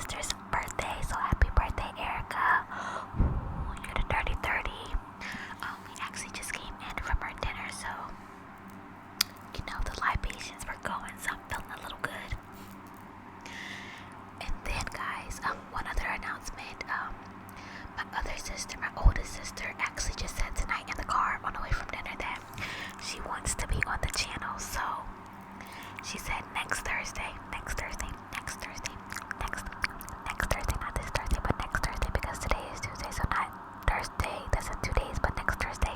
sister's birthday, so happy birthday, Erica. Ooh, you're the dirty 30. We actually just came in from our dinner, so the libations were going, so I'm feeling a little good. And then, guys, one other announcement. My other sister, my oldest sister, actually just said tonight in the car on the way from dinner that she wants to be on the channel. So she said next Thursday, not this Thursday, but next Thursday, because today is Tuesday, so not Thursday, that's in 2 days, but next Thursday.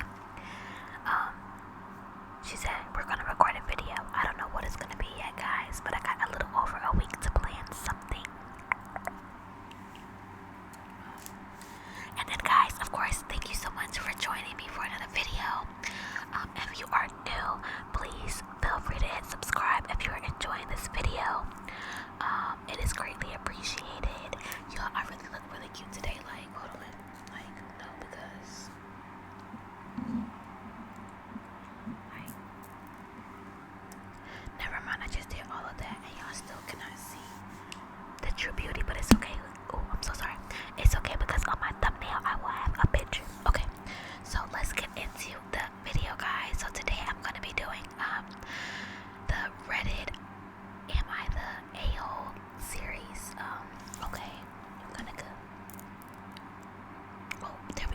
She said we're gonna record a video. I don't know what it's gonna be yet, guys, but I got a little over a week to plan something. And then, guys, of course, thank you so much for joining me for another video. If you are new, please feel free to hit subscribe if you are enjoying this video. It is greatly appreciated. Y'all, I really look really cute today. Like, hold on. Like, no, because never mind, I just did all of that and y'all still cannot see the true beauty, but it's okay. Oh, I'm so sorry. It's okay because on my thumbnail I will have a picture. Okay, so let's get into the video, guys. So today I'm going to be doing the Reddit Am I the A-hole series. Okay, I'm gonna go. Oh, there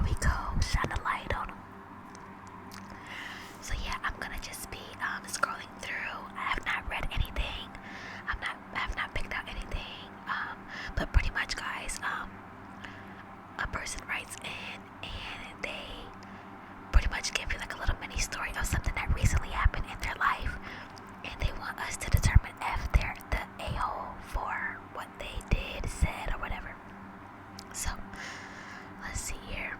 we go. Shine a light on them. So yeah, I'm gonna just be scrolling through. I have not read anything. I have not picked out anything. But pretty much, guys, a person writes in and they pretty much give you like a little mini story of something that recently happened in their life, and they want us to determine if they're the a-hole for what they did, said, or whatever. So let's see here.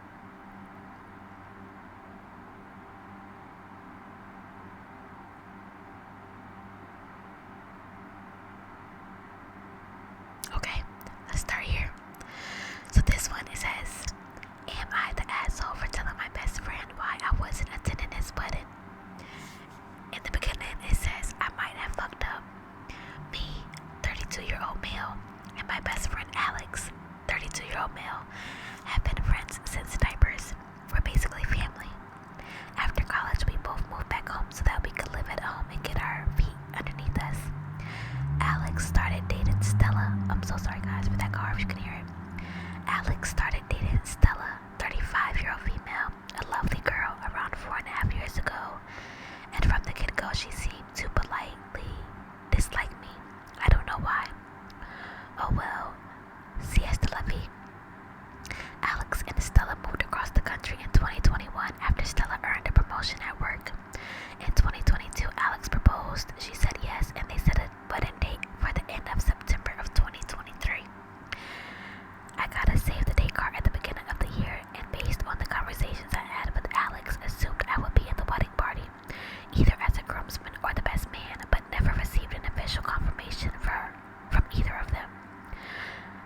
Okay, let's start here. So this one, it says, am I the asshole for telling my best friend why I wasn't attending his wedding? In the beginning, it says, I might have fucked up. Me, 32-year-old male, and my best friend Alex, 32-year-old male, have been friends since diapers. We're basically family. After college, we both moved back home so that we could live at home and get our feet underneath us. Alex started dating Stella. I'm so sorry, guys, for that car, if you can hear it. Alex started dating Stella, 35-year-old female, a lovely girl, around 4.5 years ago. And from the get-go, she seemed to politely dislike me. I don't know why. Oh well, siesta la vie. Alex and Stella moved across the country in 2021 after Stella earned a promotion at work. In 2022, Alex proposed. She said yes, and they set a wedding date for the end of September of 2023. I got a save the date card at the beginning of the year, and based on the conversations I had with Alex, assumed I would be in the wedding party, either as a groomsman or the best man, but never received an official confirmation from either of them.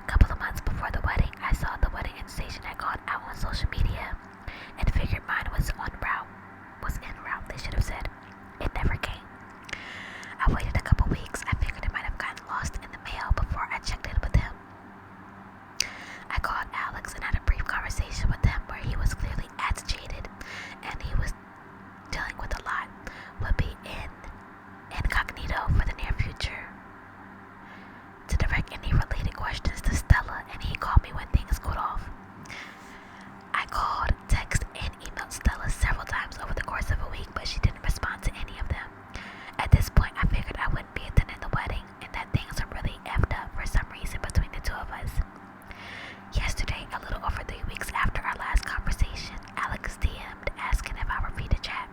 A couple of months before the wedding, I saw the wedding invitation had gone out on social media, and figured mine was en route, they should have said. It never came. I waited a couple weeks. I figured it might have gotten lost in the mail before I checked in with him. I called Alex and had a brief conversation with him where he was clearly agitated and he was dealing with a lot. Would be in incognito for the near future to direct any related questions to Stella, and he called me when things cooled off. I called, texted, and emailed Stella several times over the course of a week, but she didn't respond to any of them. At this point, I figured I wouldn't be attending the wedding and that things were really effed up for some reason between the two of us. Yesterday, a little over 3 weeks after our last conversation, Alex DM'd asking if I were free to chat.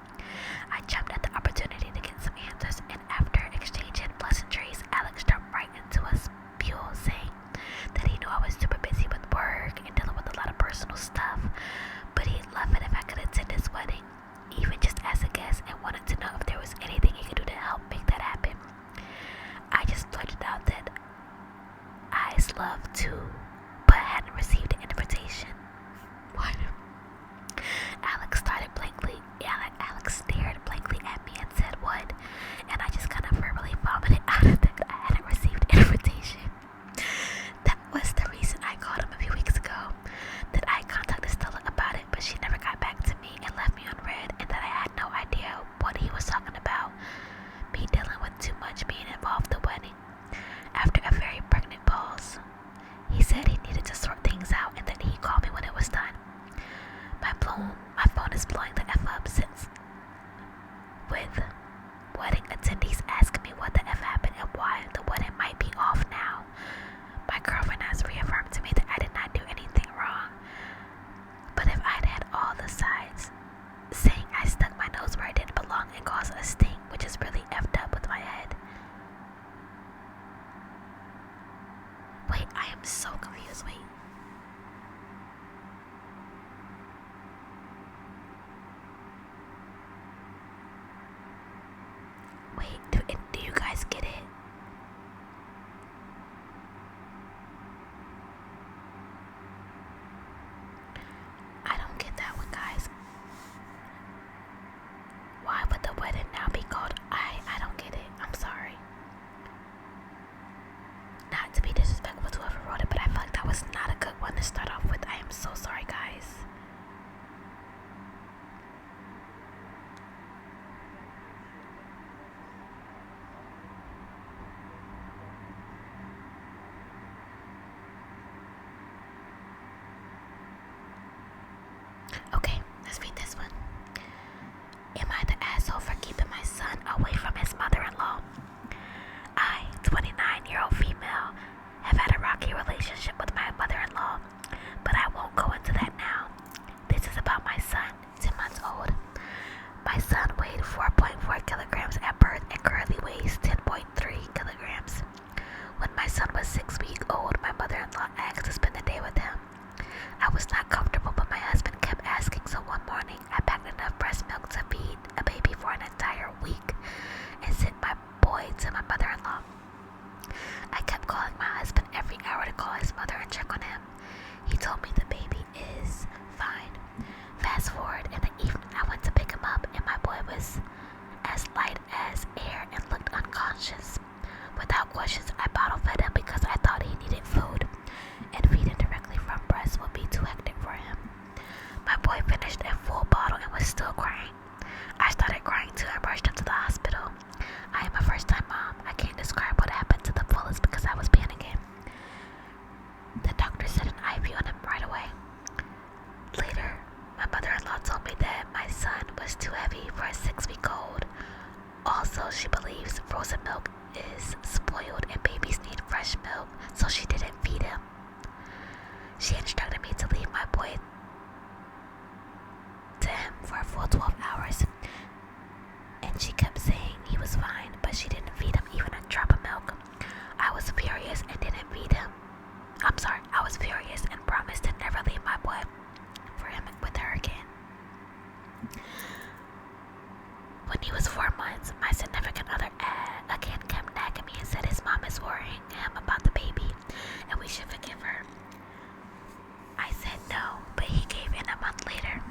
I jumped at the opportunity to get some answers, and after exchanging pleasantries, Alex jumped right into a spiel saying that he knew I was super busy with work and dealing with a lot of personal stuff, but he'd love it if I could attend his wedding, even just as a guest, and wanted to know if there was anything he could do to help make that happen. I just blurted out that I'd love to, but hadn't received an invitation. What? Alex stared blankly at me and said, what? And I just kind of verbally vomited out of that I hadn't received an invitation. to sort things out, and then he'd call me when it was done. My phone is blowing the F up since with wedding attendees asking me what the F happened and why the wedding might be off now. My girlfriend has reaffirmed to me that I did not do anything wrong. But if I'd had all the sides saying I stuck my nose where it didn't belong and caused a sting, which is really effed up with my head. Wait, I am so confused. Wait. Do you guys get it? I don't get that one, guys. Why would the wedding now be called I don't get it. I'm sorry. Not to be disrespectful to whoever wrote it, but I feel like that was not a good one to start off with. I am so sorry, guys. Okay, let's read this one. Am I the asshole for keeping my son away from his mother-in-law? I, 29-year-old female, have had a rocky relationship with my mother-in-law, but I won't go into that now. This is about my son, 10 months old. My son weighed 4.4 kilograms at birth and currently weighs 10.3 kilograms. When my son was 6 weeks old, my mother-in-law asked to spend the day with him. I was not comfortable, but my husband kept asking, so one morning I packed enough breast milk to feed a baby for an entire week and sent my boy to my mother-in-law. I kept calling my husband every hour to call his mother and check on him. He told me the baby is fine. Fast forward, in the evening I went to pick him up and my boy was as light as air and looked unconscious. Without questions, I bottle fed him because I thought he needed food, and feeding directly from breast would be too hectic for him. My boy finished a full bottle and was still crying. I started crying too and rushed him to the hospital. I am a first-time mom. I can't describe what happened to the fullest because I was panicking. The doctor set an IV on him right away. Later, my mother-in-law told me that my son was too heavy for a 6-week-old. Also, she believes frozen milk is spoiled and babies need fresh milk, so she didn't feed him. She instructed me to leave my boy to him for a full 12 hours, and she kept saying he was fine, but she didn't feed him even a drop of milk. I was furious and didn't feed him. I was furious and promised to never leave my boy for him with her again. When he was 4 months, my significant other again kept nagging me and said his mom is worrying him about the baby and we should forgive her. I said no, but gave in a month later.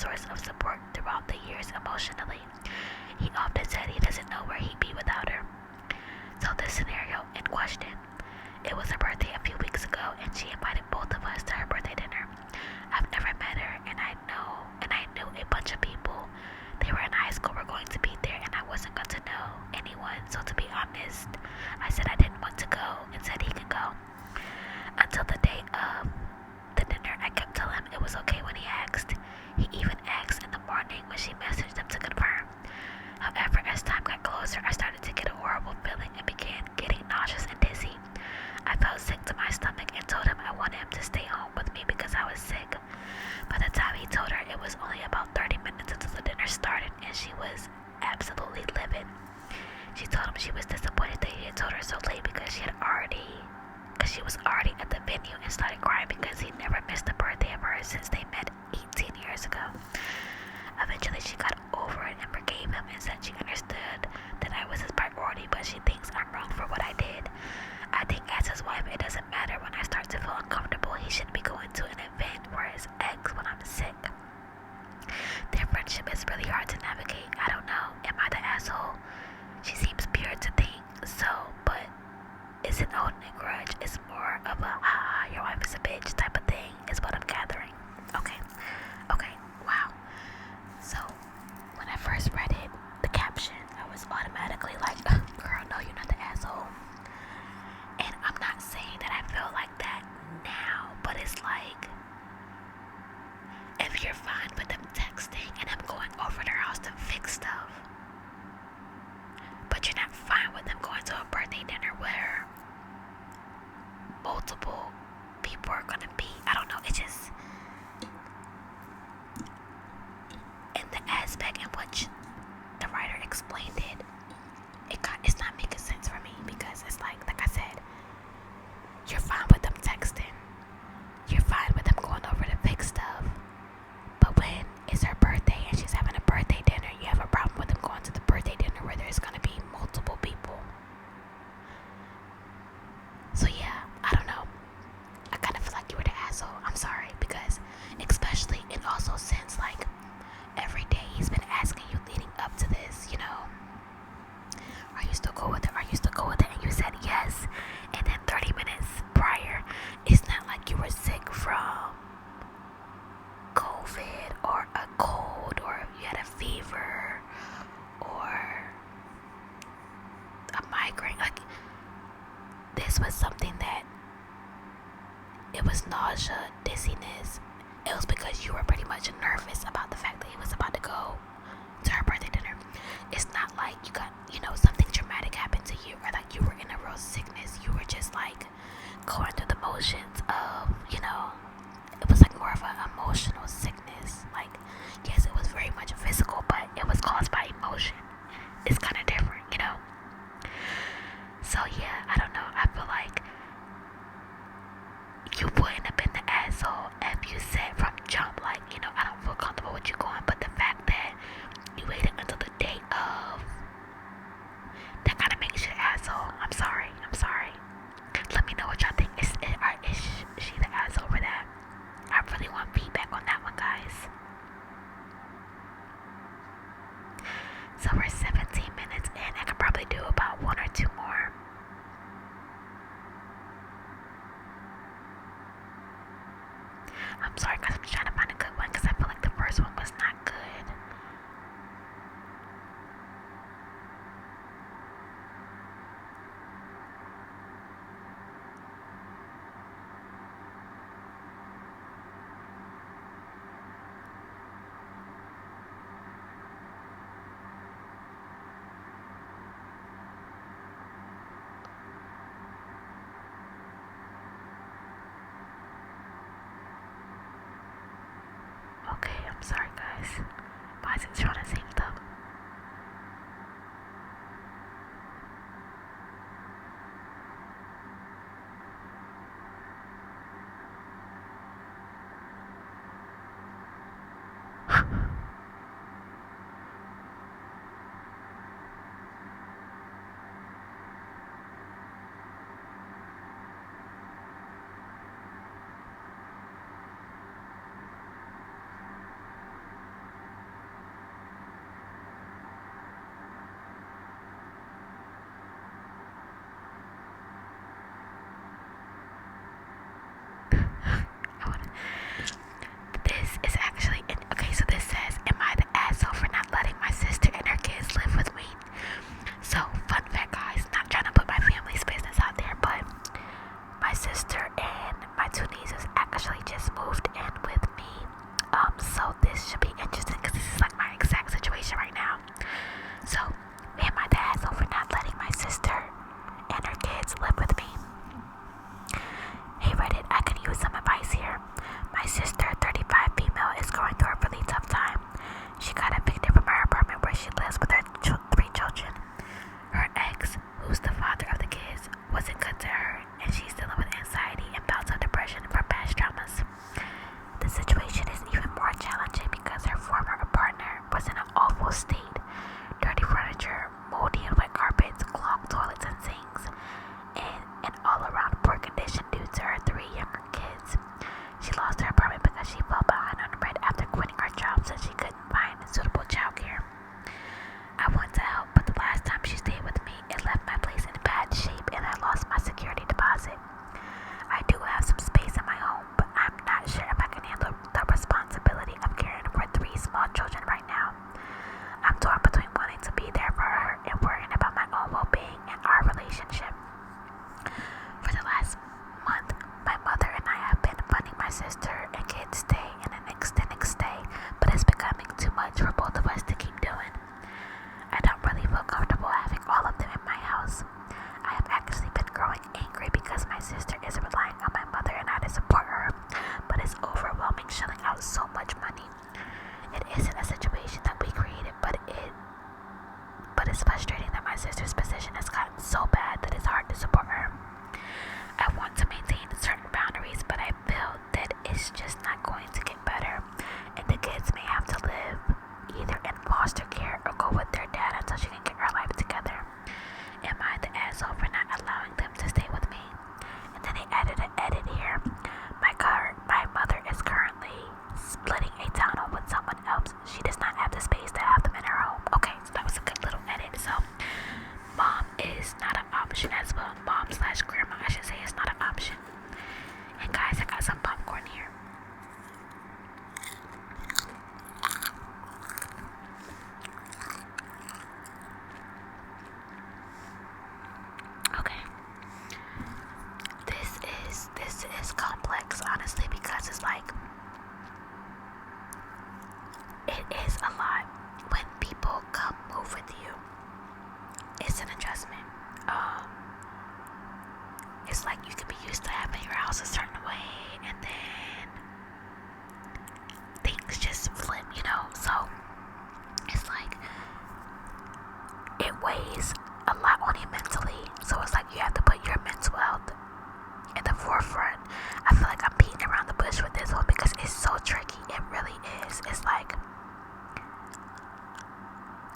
source of support throughout the years emotionally. He often said he doesn't know where he'd be without her. So this scenario in question, it was her birthday a few weeks ago, and she invited both of us to her birthday dinner. I've never met her, and I knew a bunch of people. They were in high school, were going to be there, and I wasn't going to know anyone. So to be honest, I said I didn't want to go and said he could go. Until the day of the dinner, I kept telling him it was okay when he asked. He even asked in the morning when she messaged him to confirm. However, as time got closer, I started to get a horrible feeling and began getting nauseous and dizzy. I felt sick to my stomach and told him I wanted him to stay home with me because I was sick. By the time he told her, it was only about 30 minutes until the dinner started, and she was absolutely livid. She told him she was disappointed that he had told her so late because she was already at the venue, and started crying because he never missed a birthday of hers since they met 18 years ago. Eventually, she got over it and forgave him and said she understood that I was his priority, but she thinks I'm wrong for what I did. I think as his wife, it doesn't matter when I start to feel uncomfortable. He shouldn't be going to an event for his ex when I'm sick. Their friendship is really hard to navigate. I don't know. Am I the asshole? She seems pure to think so, but isn't holding a grudge. It's more of a your wife is a bitch type of thing, is what I'm gathering. Okay, wow. So when I first read it, the caption, I was automatically like, girl, no, you're not the asshole. And I'm not saying that I feel like that now, but it's like, if you're fine with them texting and them going over their house to fix stuff, but you're not fine with them going to a birthday dinner where multiple people are gonna be, I don't know, it's just, in the aspect in which the writer explained it, it's not making sense for me, because it's like I said, you're fine with them texting, you're fine with them going over to fix stuff, but when it's her birthday and she's having a birthday dinner, you have a problem with them going to the birthday dinner where there's gonna be multiple people. So yeah, I don't know. I kind of feel like you were the asshole. I'm sorry, because especially it also since like every day he's been asking you leading up to this, are you still cool with it? Are you still cool with it? And you said yes. And then 30 minutes prior, it's not like you were sick from COVID or a cold or you had a fever or a migraine. Like, this was something that it was nausea, dizziness. It was because you were pretty much nervous about the fact that he was about to go to her birthday dinner. It's not like you got, something traumatic happened to you, or like you were in a real sickness. You were just like going through the motions of, it was like more of an emotional sickness. Like, yes, it was very much physical, but it was caused by emotion. It's kind of different, So yeah, I don't know. I feel like you wouldn't have been the asshole if you said from jump, like, I don't feel comfortable with you going, but the fact that you waited until the day of, that kind of makes you the asshole. I'm sorry. Let me know what y'all think. Is she the asshole for that? I really want feedback on that one, guys. So we're 17 minutes in. I could probably do about one or two more. I'm sorry, guys. I'm trying to find a good one because I feel like the first one was not good. Okay, I'm sorry, guys. Why is it trying to save stuff?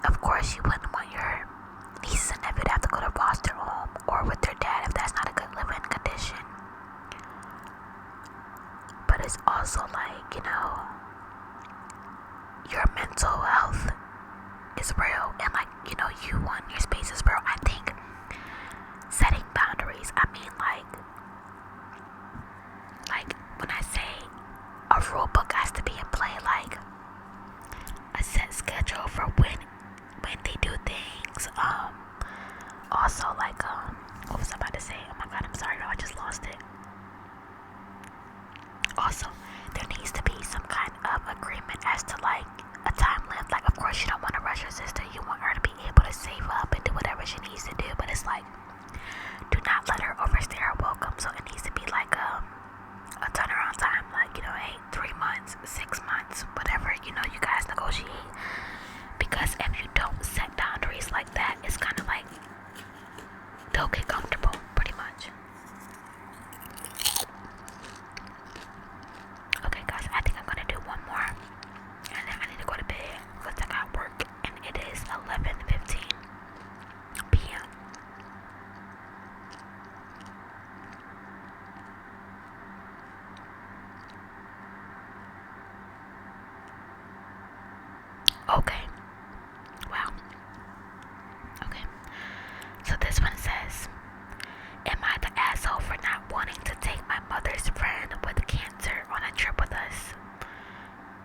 of course, you wouldn't want your nieces and nephew to have to go to foster home or with their dad if that's not a good living condition. But it's also like, your mental health is real, and like, you want your space is real. I think setting boundaries, I mean, like when I say a rule book has to be in play, like a set schedule for when they do things. Also, like, what was I about to say? Oh my god, I'm sorry, I just lost it. Also, there needs to be some kind of agreement as to like a time limit. Like, of course, you don't want to rush your sister. You want her to be able to save up and do whatever she needs to do. But it's like, do not let her overstay her welcome. So it needs to be like a turnaround time. Like, hey, 3 months, 6 months, whatever. You guys negotiate. Because if you don't set boundaries like that, it's kind of like they'll get comfortable, pretty much. Okay, guys, I think I'm gonna do one more, and then I need to go to bed because I got work, and it is 11:15 p.m. Okay. Wow. Okay. So this one says, am I the asshole for not wanting to take my mother's friend with cancer on a trip with us?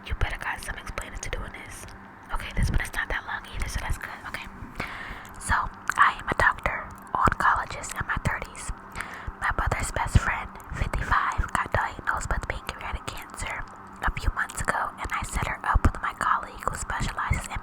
You better got some explaining to doing this. Okay, this one is not that long either, so that's good. Okay. So, I am a doctor, oncologist in my 30s. My mother's best friend, 55, got diagnosed with pancreatic cancer a few months ago, and I set her up with my colleague who specializes in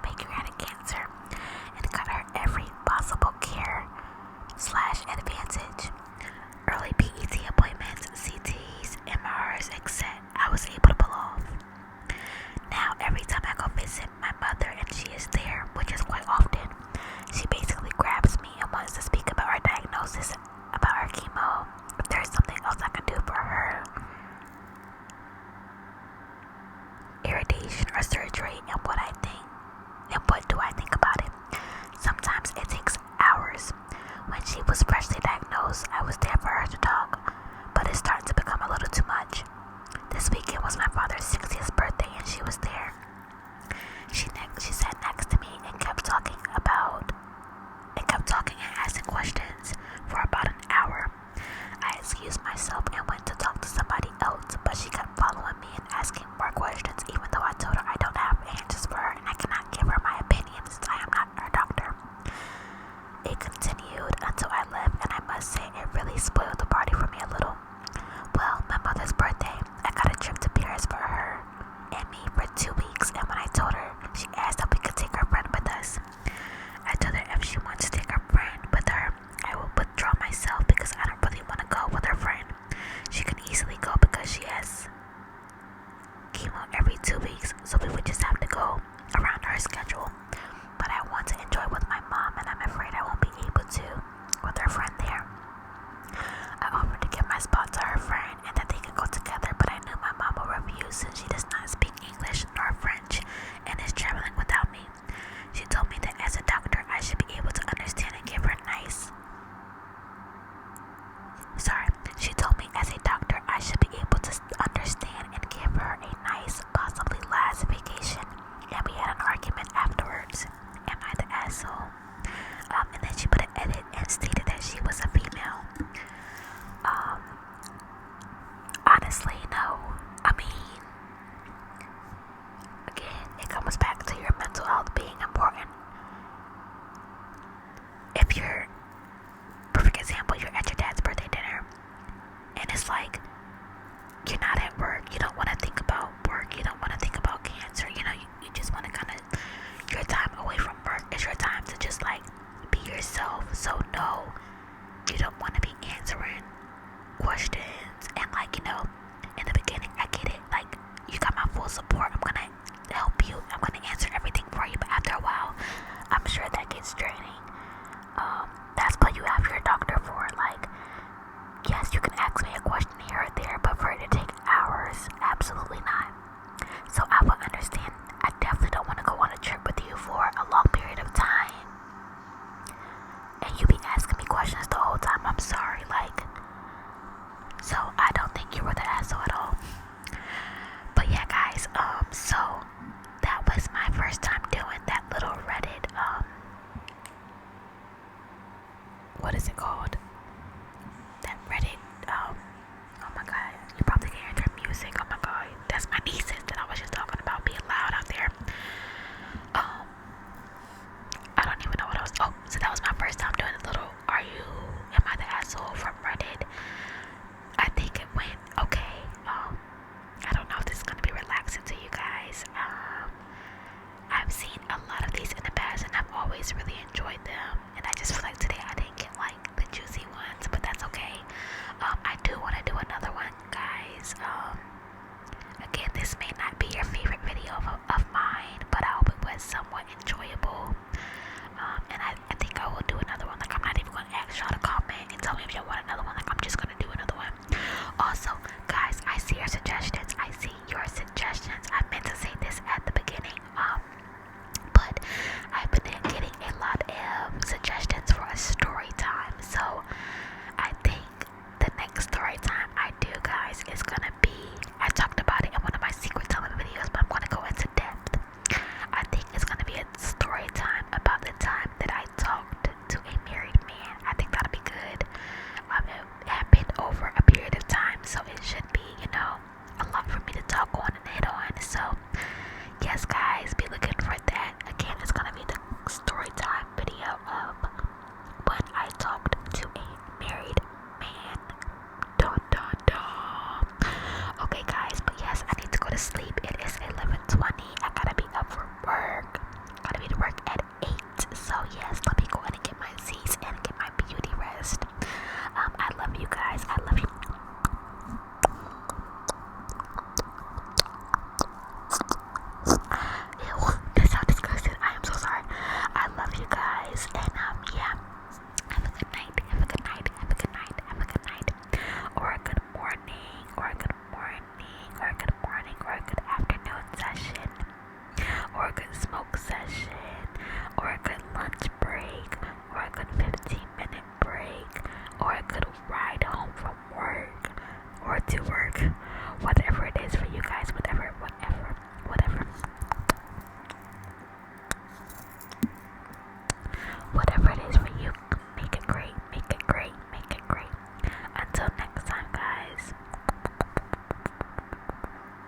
always really enjoyed them, and I just feel like today I